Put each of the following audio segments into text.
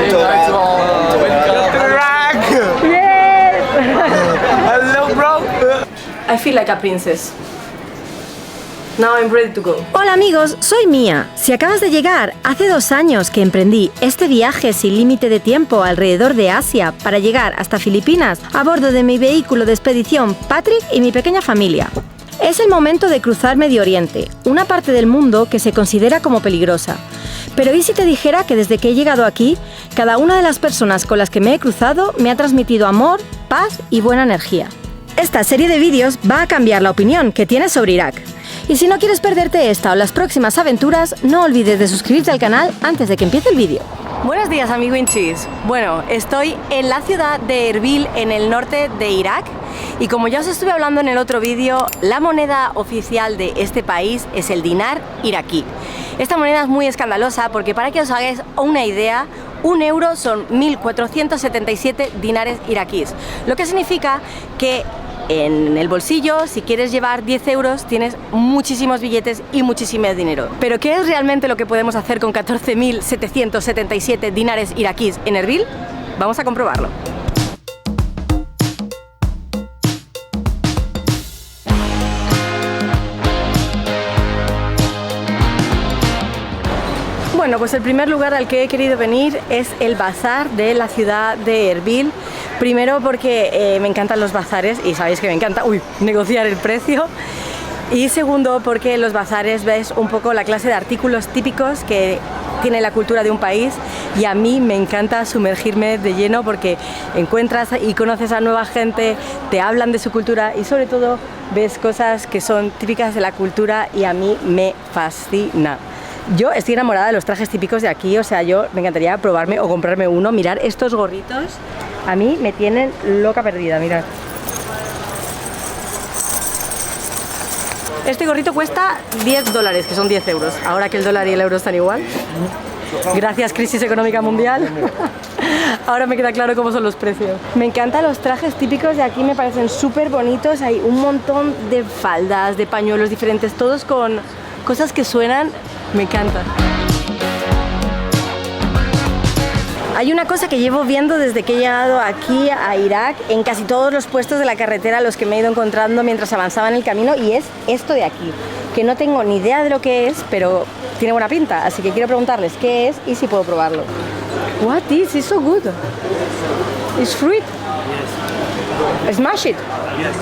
Hello, bro. I feel like a princess. Now I'm ready to go. Hola amigos, soy Mía. Si acabas de llegar, hace 2 años que emprendí este viaje sin límite de tiempo alrededor de Asia para llegar hasta Filipinas a bordo de mi vehículo de expedición Patrick y mi pequeña familia. Es el momento de cruzar Medio Oriente, una parte del mundo que se considera como peligrosa. Pero ¿y si te dijera que desde que he llegado aquí, cada una de las personas con las que me he cruzado me ha transmitido amor, paz y buena energía? Esta serie de vídeos va a cambiar la opinión que tienes sobre Irak. Y si no quieres perderte esta o las próximas aventuras, no olvides de suscribirte al canal antes de que empiece el vídeo. Buenos días, amiguinchis. Bueno, estoy en la ciudad de Erbil, en el norte de Irak. Y como ya os estuve hablando en el otro vídeo, la moneda oficial de este país es el dinar iraquí. Esta moneda es muy escandalosa porque, para que os hagáis una idea, 1 euro son 1.477 dinares iraquíes. Lo que significa que en el bolsillo, si quieres llevar 10 euros, tienes muchísimos billetes y muchísimo dinero. Pero ¿qué es realmente lo que podemos hacer con 14.777 dinares iraquíes en Erbil? Vamos a comprobarlo. Bueno, pues el primer lugar al que he querido venir es el bazar de la ciudad de Erbil. Primero porque me encantan los bazares y sabéis que me encanta negociar el precio. Y segundo porque en los bazares ves un poco la clase de artículos típicos que tiene la cultura de un país, y a mí me encanta sumergirme de lleno porque encuentras y conoces a nueva gente, te hablan de su cultura y sobre todo ves cosas que son típicas de la cultura y a mí me fascina. Yo estoy enamorada de los trajes típicos de aquí, o sea, yo me encantaría probarme o comprarme uno. Mirar estos gorritos, a mí me tienen loca perdida, mirad. Este gorrito cuesta $10, que son 10 euros, ahora que el dólar y el euro están igual. Gracias, crisis económica mundial. Ahora me queda claro cómo son los precios. Me encantan los trajes típicos de aquí, me parecen súper bonitos. Hay un montón de faldas, de pañuelos diferentes, todos con cosas que suenan. Me encanta. Hay una cosa que llevo viendo desde que he llegado aquí a Irak en casi todos los puestos de la carretera a los que me he ido encontrando mientras avanzaba en el camino, y es esto de aquí, que no tengo ni idea de lo que es, pero tiene buena pinta, así que quiero preguntarles qué es y si puedo probarlo. What is? It's so good. It's fruit. Yes. Smash it. Yes.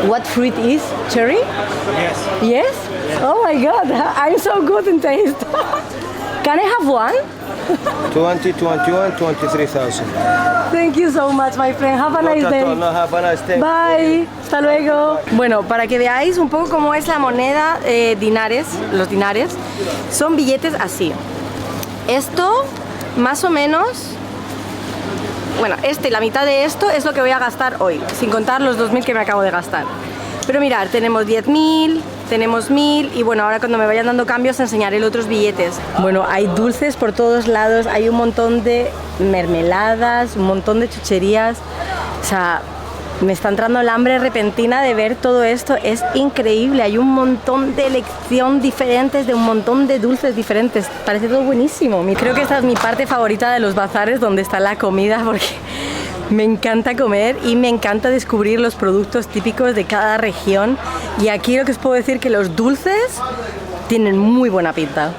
What fruit is? Cherry? Yes. Yes? Oh my god, I'm so good in taste. Can I have one? 20, 21, 23,000. Thank you so much, my friend. Have a nice day. No, have a nice day. Bye. Hasta luego. Bueno, para que veáis un poco cómo es la moneda, dinares, los dinares, son billetes así. Esto, más o menos, bueno, la mitad de esto es lo que voy a gastar hoy, sin contar los 2.000 que me acabo de gastar. Pero mirad, tenemos 10.000, tenemos 1.000 y bueno, ahora cuando me vayan dando cambios enseñaré los otros billetes. Bueno, hay dulces por todos lados, hay un montón de mermeladas, un montón de chucherías. O sea, me está entrando el hambre repentina de ver todo esto, es increíble. Hay un montón de elección diferentes, de un montón de dulces diferentes, parece todo buenísimo. Creo que esta es mi parte favorita de los bazares, donde está la comida, porque me encanta comer y me encanta descubrir los productos típicos de cada región. Y aquí lo que os puedo decir que los dulces tienen muy buena pinta.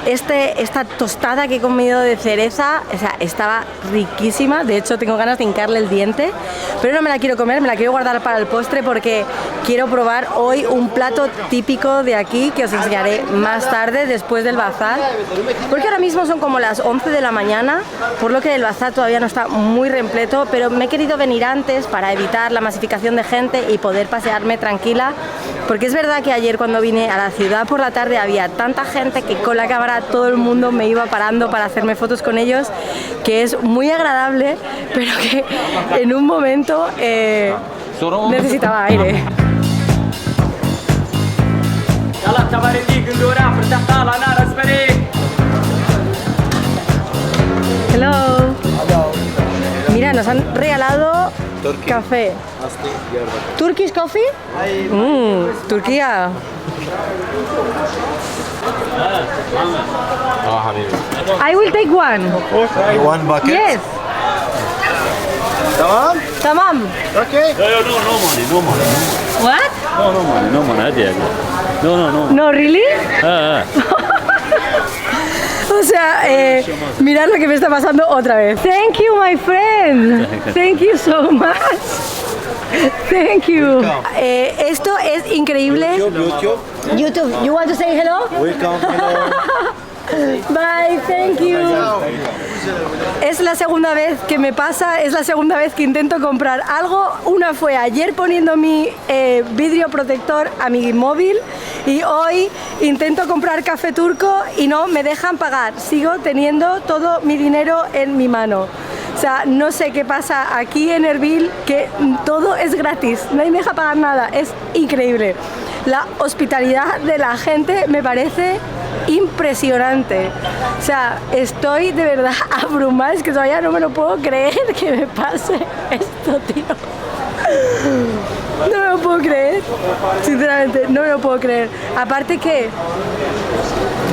Esta tostada que he comido de cereza, o sea, estaba riquísima. De hecho, tengo ganas de hincarle el diente, pero no me la quiero comer, me la quiero guardar para el postre porque quiero probar hoy un plato típico de aquí que os enseñaré más tarde, después del bazar. Porque ahora mismo son como las 11 de la mañana, por lo que el bazar todavía no está muy repleto, pero me he querido venir antes para evitar la masificación de gente y poder pasearme tranquila. Porque es verdad que ayer cuando vine a la ciudad por la tarde había tanta gente que con la cámara todo el mundo me iba parando para hacerme fotos con ellos, que es muy agradable, pero que en un momento necesitaba aire. Hello. Mira, nos han regalado café. Turkish coffee? Turquía. I will take one. One bucket. Yes. Tamam. Tamam. Okay. No money. What? No money. Hadi. No. No, really? Ah. O sea, mirad lo que me está pasando otra vez. Thank you, my friend. Thank you so much. Thank you. Esto es increíble. YouTube. YouTube, you want to say hello? Welcome. Hello. Bye, thank you. Es la segunda vez que me pasa, es la segunda vez que intento comprar algo. Una fue ayer poniendo mi vidrio protector a mi móvil y hoy intento comprar café turco y no me dejan pagar. Sigo teniendo todo mi dinero en mi mano. O sea, no sé qué pasa aquí en Erbil, que todo es gratis, nadie me deja pagar nada, es increíble. La hospitalidad de la gente me parece impresionante. O sea, estoy de verdad abrumada, es que todavía no me lo puedo creer que me pase esto, tío. No me lo puedo creer, sinceramente, no me lo puedo creer. Aparte que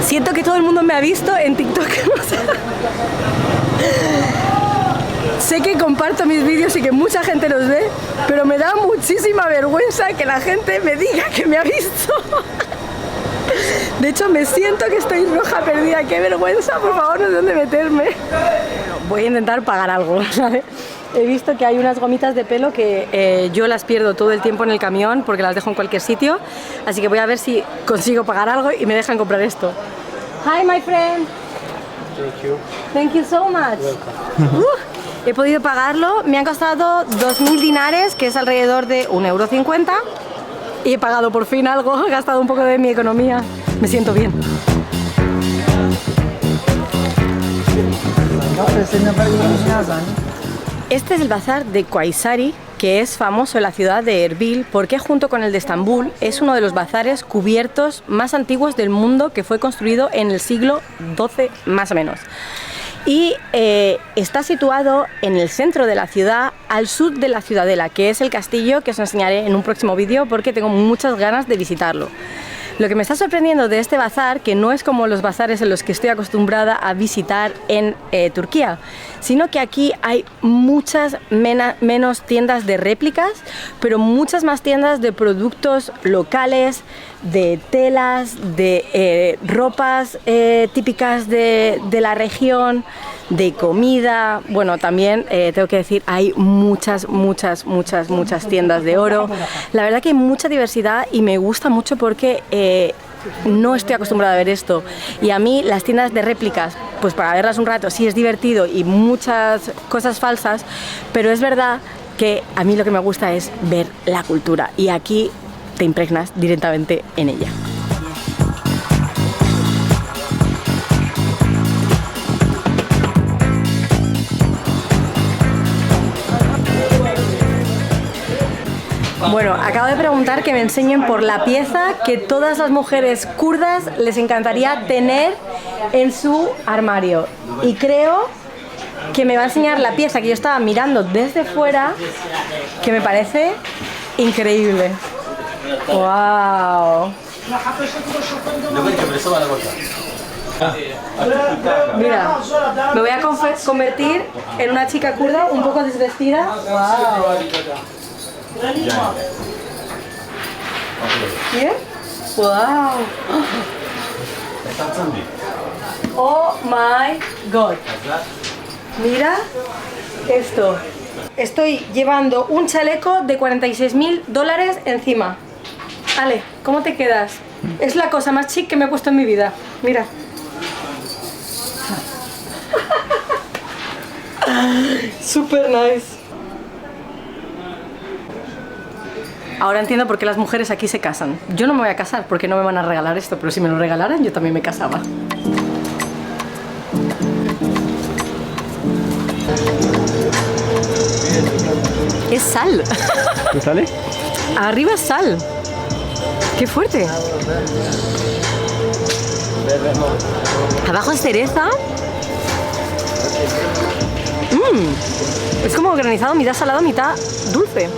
siento que todo el mundo me ha visto en TikTok, o sea, sé que comparto mis vídeos y que mucha gente los ve, pero me da muchísima vergüenza que la gente me diga que me ha visto. De hecho, me siento que estoy roja perdida. ¡Qué vergüenza! Por favor, no sé dónde meterme. Voy a intentar pagar algo, ¿sabes? He visto que hay unas gomitas de pelo que yo las pierdo todo el tiempo en el camión porque las dejo en cualquier sitio. Así que voy a ver si consigo pagar algo y me dejan comprar esto. Hi, my friend. Thank you. Thank you so much. He podido pagarlo. Me han costado 2.000 dinares, que es alrededor de 1,50 €. Y he pagado por fin algo, he gastado un poco de mi economía. Me siento bien. Este es el bazar de Kayseri, que es famoso en la ciudad de Erbil porque junto con el de Estambul es uno de los bazares cubiertos más antiguos del mundo, que fue construido en el siglo XII más o menos. Y está situado en el centro de la ciudad, al sur de la ciudadela, que es el castillo que os enseñaré en un próximo vídeo porque tengo muchas ganas de visitarlo. Lo que me está sorprendiendo de este bazar, que no es como los bazares en los que estoy acostumbrada a visitar en Turquía, sino que aquí hay muchas menos tiendas de réplicas, pero muchas más tiendas de productos locales, de telas, de ropas típicas de la región, de comida. Bueno, también tengo que decir, hay muchas tiendas de oro. La verdad que hay mucha diversidad y me gusta mucho porque no estoy acostumbrada a ver esto. Y a mí las tiendas de réplicas, pues para verlas un rato sí es divertido y muchas cosas falsas, pero es verdad que a mí lo que me gusta es ver la cultura y aquí te impregnas directamente en ella. Bueno, acabo de preguntar que me enseñen por la pieza que todas las mujeres kurdas les encantaría tener en su armario. Y creo que me va a enseñar la pieza que yo estaba mirando desde fuera, que me parece increíble. ¡Wow! Mira, me voy a convertir en una chica kurda un poco desvestida. ¡Wow! ¿Bien? ¡Wow! ¡Oh my God! Mira esto. Estoy llevando un chaleco de $46.000 encima. Ale, ¿cómo te quedas? Es la cosa más chic que me he puesto en mi vida. Mira. Super nice. Ahora entiendo por qué las mujeres aquí se casan. Yo no me voy a casar porque no me van a regalar esto, pero si me lo regalaran yo también me casaba. Es sal. ¿Qué sale? Arriba es sal. ¡Qué fuerte! Abajo es cereza. Es como granizado, mitad salado, mitad dulce.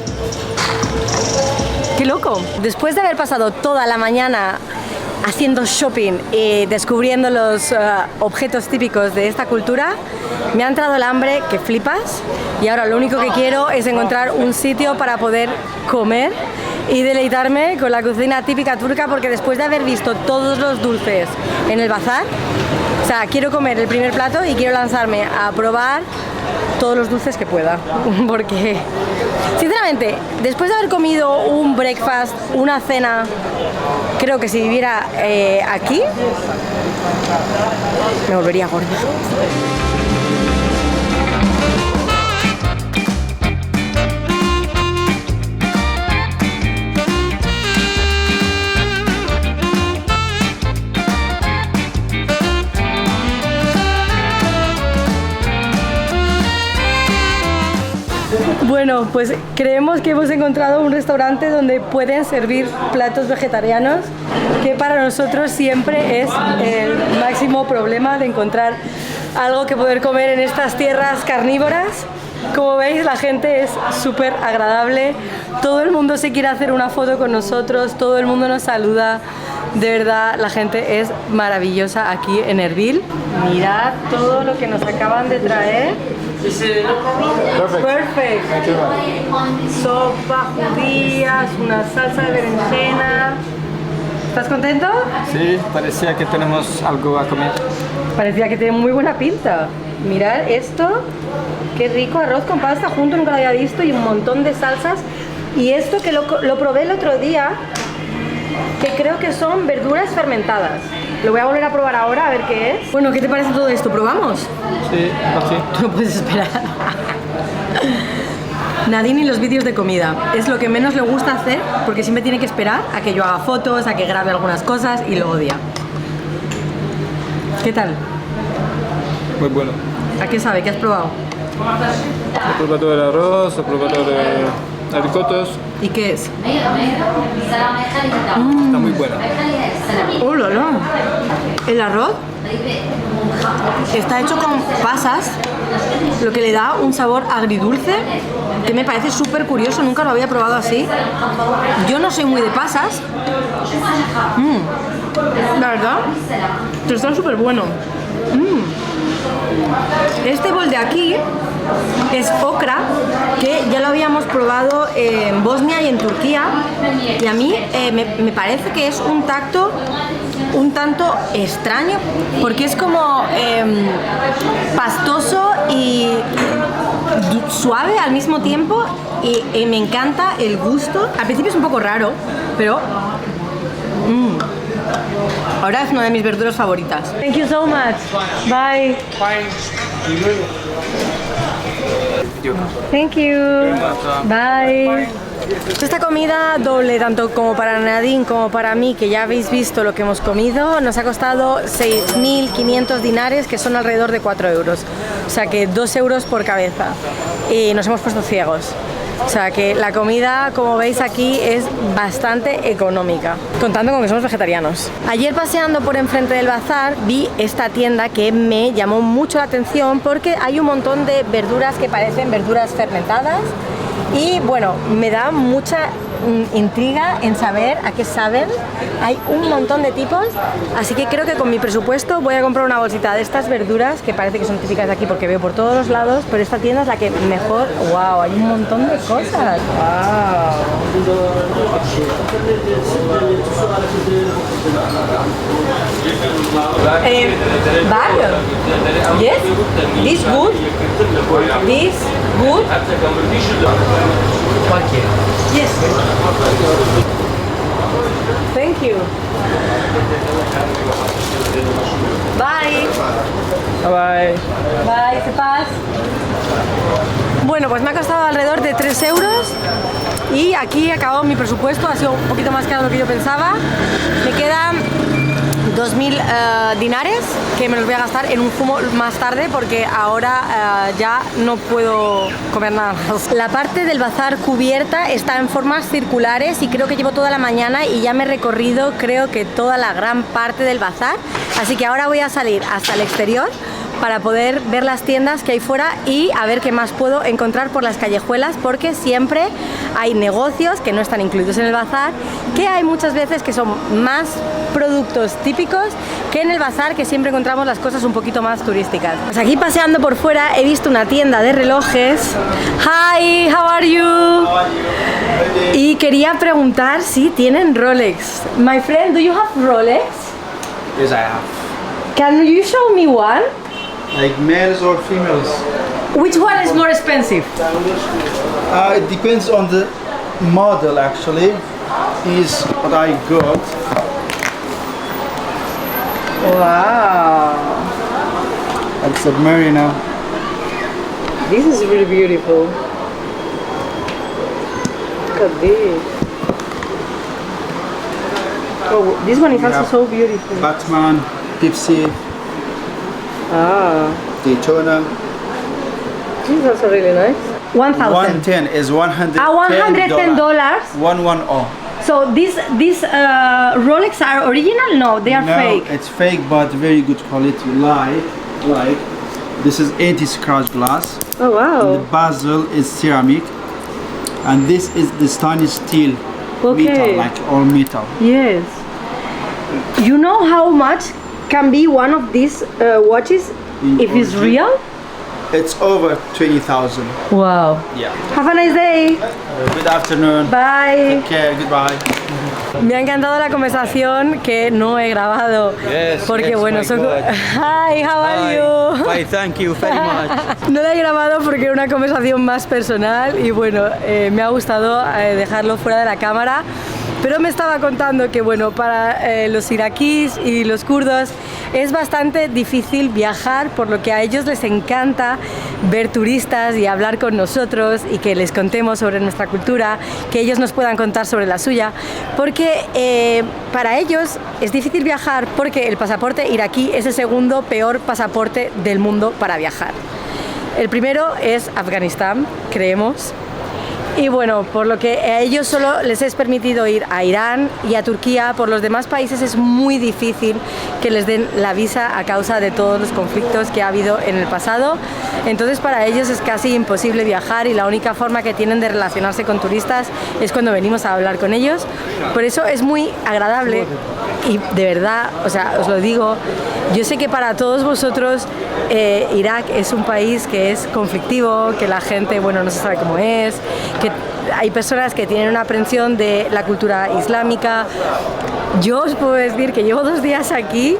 ¡Qué loco! Después de haber pasado toda la mañana haciendo shopping y descubriendo los objetos típicos de esta cultura, me ha entrado el hambre que flipas y ahora lo único que quiero es encontrar un sitio para poder comer y deleitarme con la cocina típica turca, porque después de haber visto todos los dulces en el bazar, o sea, quiero comer el primer plato y quiero lanzarme a probar todos los dulces que pueda, porque sinceramente, después de haber comido un breakfast, una cena, creo que si viviera aquí, me volvería gorda. Bueno, pues creemos que hemos encontrado un restaurante donde pueden servir platos vegetarianos, que para nosotros siempre es el máximo problema de encontrar algo que poder comer en estas tierras carnívoras. Como veis, la gente es súper agradable, todo el mundo se quiere hacer una foto con nosotros, todo el mundo nos saluda. De verdad, la gente es maravillosa aquí en Erbil. Mirad todo lo que nos acaban de traer. Perfect. Sopa, judías, una salsa de berenjena. ¿Estás contento? Sí, parecía que tenemos algo a comer. Parecía que tiene muy buena pinta. Mirad esto, qué rico, arroz con pasta junto, nunca lo había visto, y un montón de salsas. Y esto que lo probé el otro día, que creo que son verduras fermentadas. Lo voy a volver a probar ahora a ver qué es. Bueno, ¿qué te parece todo esto? ¿Probamos? Sí, así. Tú no puedes esperar. Nadine y los vídeos de comida es lo que menos le gusta hacer, porque siempre tiene que esperar a que yo haga fotos, a que grabe algunas cosas, y lo odia. ¿Qué tal? Muy bueno. ¿A qué sabe? ¿Qué has probado? He probado el arroz, he probado los ricotos. ¿Y qué es? Está muy bueno. ¡Oh, la, la! El arroz está hecho con pasas, lo que le da un sabor agridulce que me parece súper curioso, nunca lo había probado así. Yo no soy muy de pasas. La verdad, pero está súper bueno. Este bol de aquí es okra, que ya lo habíamos probado en Bosnia y en Turquía, y a mí me parece que es un tanto extraño, porque es como pastoso y suave al mismo tiempo, y me encanta el gusto. Al principio es un poco raro, pero ahora es una de mis verduras favoritas. Thank you so much. Bye. Thank you. Bye. Esta comida doble, tanto como para Nadine como para mí, que ya habéis visto lo que hemos comido, nos ha costado 6.500 dinares, que son alrededor de 4 euros. O sea que 2 euros por cabeza. Y nos hemos puesto ciegos. O sea que la comida, como veis aquí, es bastante económica, contando con que somos vegetarianos. Ayer, paseando por enfrente del bazar, vi esta tienda que me llamó mucho la atención, porque hay un montón de verduras que parecen verduras fermentadas, y bueno, me da mucha intriga en saber a qué saben. Hay un montón de tipos, así que creo que con mi presupuesto voy a comprar una bolsita de estas verduras, que parece que son típicas de aquí porque veo por todos los lados, pero esta tienda es la que mejor. ¡Wow! Hay un montón de cosas. ¡Wow! Varios. Yes? This good? This good? Yes. Thank you. Bye. Bye. Bye, se paz. Bueno, pues me ha costado alrededor de 3 euros y aquí acabó mi presupuesto. Ha sido un poquito más caro de lo que yo pensaba. Me quedan 2.000 dinares, que me los voy a gastar en un zumo más tarde, porque ahora ya no puedo comer nada más. La parte del bazar cubierta está en formas circulares y creo que llevo toda la mañana y ya me he recorrido, creo que toda la gran parte del bazar, así que ahora voy a salir hasta el exterior para poder ver las tiendas que hay fuera y a ver qué más puedo encontrar por las callejuelas, porque siempre hay negocios que no están incluidos en el bazar, que hay muchas veces que son más productos típicos que en el bazar, que siempre encontramos las cosas un poquito más turísticas. Pues aquí paseando por fuera he visto una tienda de relojes. Hi, how are you? Y quería preguntar si tienen Rolex. My friend, do you have Rolex? Yes, I have. Can you show me one? Like males or females? Which one is more expensive? It depends on the model actually. Is what I got. Wow, Like Submariner. this is really beautiful. Look at this. Oh, this one is also Yeah. so beautiful. Batman, Pepsi, Ah, Daytona. this is also really nice. 1,000. 110 is $110. $110. 110. So these Rolex are original? No, they are No, fake. it's fake but very good quality. Like this is anti-scratch glass. Oh The wow. bezel is ceramic, and this is the stainless steel Okay. metal, like all metal. Yes. You know how much can be one of these watches if it's original? real? It's over 20,000. Wow. Yeah. Have a nice day. Good afternoon. Bye. Take care. Goodbye. Me ha encantado la conversación que no he grabado. Yes, porque yes, bueno, my son... God. Hi, how are you? Why, thank you very much. No la he grabado porque era una conversación más personal y bueno, me ha gustado dejarlo fuera de la cámara. Pero me estaba contando que bueno, para los iraquíes y los kurdos es bastante difícil viajar, por lo que a ellos les encanta ver turistas y hablar con nosotros y que les contemos sobre nuestra cultura, que ellos nos puedan contar sobre la suya, porque para ellos es difícil viajar porque el pasaporte iraquí es el segundo peor pasaporte del mundo para viajar. El primero es Afganistán, creemos. Y bueno, por lo que a ellos solo les es permitido ir a Irán y a Turquía, por los demás países es muy difícil que les den la visa a causa de todos los conflictos que ha habido en el pasado. Entonces para ellos es casi imposible viajar y la única forma que tienen de relacionarse con turistas es cuando venimos a hablar con ellos. Por eso es muy agradable y de verdad, o sea, os lo digo, yo sé que para todos vosotros Irak es un país que es conflictivo, que la gente, bueno, no se sabe cómo es, que hay personas que tienen una aprensión de la cultura islámica. Yo os puedo decir que llevo 2 días aquí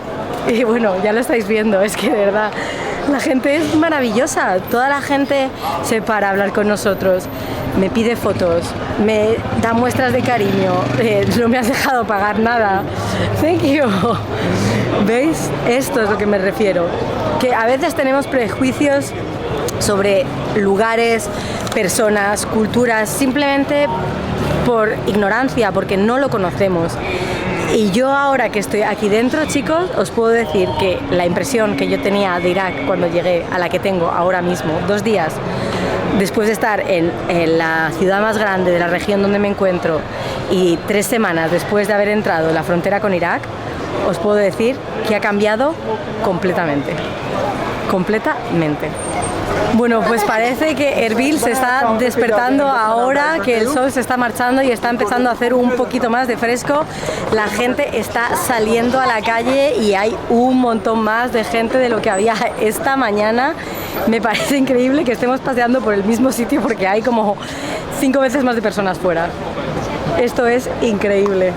y bueno, ya lo estáis viendo, es que de verdad la gente es maravillosa, toda la gente se para a hablar con nosotros, me pide fotos, me da muestras de cariño, no me has dejado pagar nada, thank you. ¿Veis? Esto es lo que me refiero, que a veces tenemos prejuicios sobre lugares, personas, culturas, simplemente por ignorancia, porque no lo conocemos. Y yo ahora que estoy aquí dentro, chicos, os puedo decir que la impresión que yo tenía de Irak cuando llegué a la que tengo ahora mismo, 2 días, después de estar en la ciudad más grande de la región donde me encuentro y 3 semanas después de haber entrado en la frontera con Irak, os puedo decir que ha cambiado completamente. Completamente. Bueno, pues parece que Erbil se está despertando ahora, que el sol se está marchando y está empezando a hacer un poquito más de fresco. La gente está saliendo a la calle y hay un montón más de gente de lo que había esta mañana. Me parece increíble que estemos paseando por el mismo sitio porque hay como 5 veces más de personas fuera. Esto es increíble.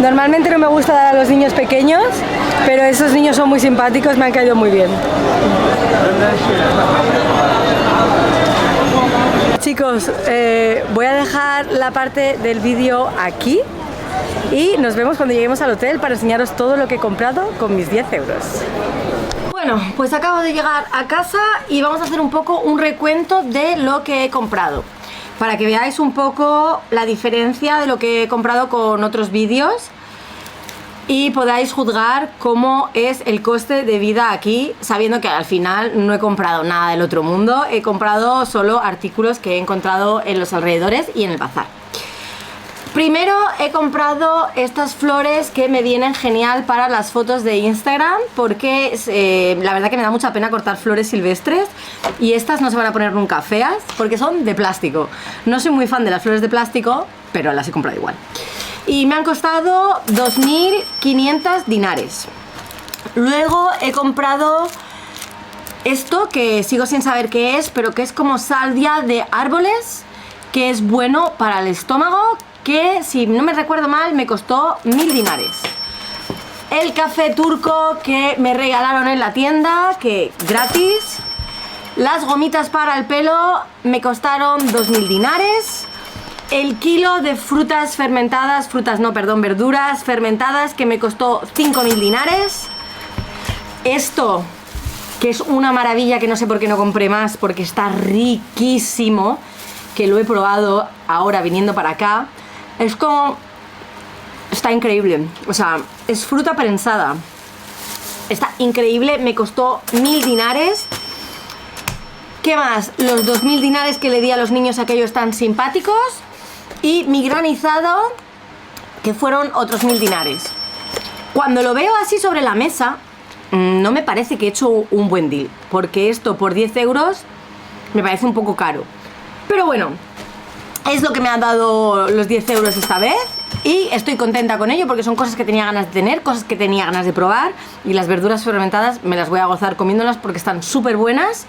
Normalmente no me gusta dar a los niños pequeños, pero esos niños son muy simpáticos, me han caído muy bien. Chicos, voy a dejar la parte del vídeo aquí y nos vemos cuando lleguemos al hotel para enseñaros todo lo que he comprado con mis 10 euros. Bueno, pues acabo de llegar a casa y vamos a hacer un poco un recuento de lo que he comprado, para que veáis un poco la diferencia de lo que he comprado con otros vídeos y podáis juzgar cómo es el coste de vida aquí, sabiendo que al final no he comprado nada del otro mundo, he comprado solo artículos que he encontrado en los alrededores y en el bazar. Primero he comprado estas flores que me vienen genial para las fotos de Instagram, porque la verdad que me da mucha pena cortar flores silvestres y estas no se van a poner nunca feas porque son de plástico. No soy muy fan de las flores de plástico, pero las he comprado igual. Y me han costado 2.500 dinares. Luego he comprado esto que sigo sin saber qué es, pero que es como salvia de árboles, que es bueno para el estómago, que si no me recuerdo mal me costó 1.000 dinares. El café turco que me regalaron en la tienda, que gratis. Las gomitas para el pelo me costaron 2.000 dinares. El kilo de frutas fermentadas, verduras fermentadas, que me costó 5.000 dinares. Esto, que es una maravilla, que no sé por qué no compré más, porque está riquísimo, que lo he probado ahora viniendo para acá. Es como... está increíble, o sea, es fruta prensada. Está increíble, me costó 1.000 dinares. ¿Qué más? Los 2.000 dinares que le di a los niños, aquellos tan simpáticos. Y mi granizado, que fueron otros 1.000 dinares. Cuando lo veo así sobre la mesa, no me parece que he hecho un buen deal, porque esto por 10 euros me parece un poco caro. Pero bueno, es lo que me han dado los 10 euros esta vez y estoy contenta con ello porque son cosas que tenía ganas de tener, cosas que tenía ganas de probar, y las verduras fermentadas me las voy a gozar comiéndolas porque están súper buenas.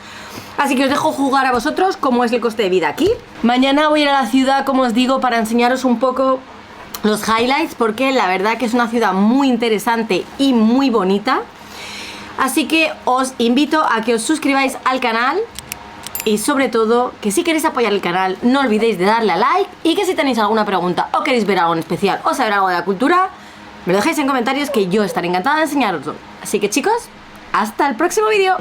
Así que os dejo jugar a vosotros cómo es el coste de vida aquí. Mañana voy a ir a la ciudad, como os digo, para enseñaros un poco los highlights, porque la verdad que es una ciudad muy interesante y muy bonita. Así que os invito a que os suscribáis al canal. Y sobre todo, que si queréis apoyar el canal, no olvidéis de darle a like. Y que si tenéis alguna pregunta o queréis ver algo en especial o saber algo de la cultura, me lo dejéis en comentarios, que yo estaré encantada de enseñaroslo. Así que chicos, hasta el próximo vídeo.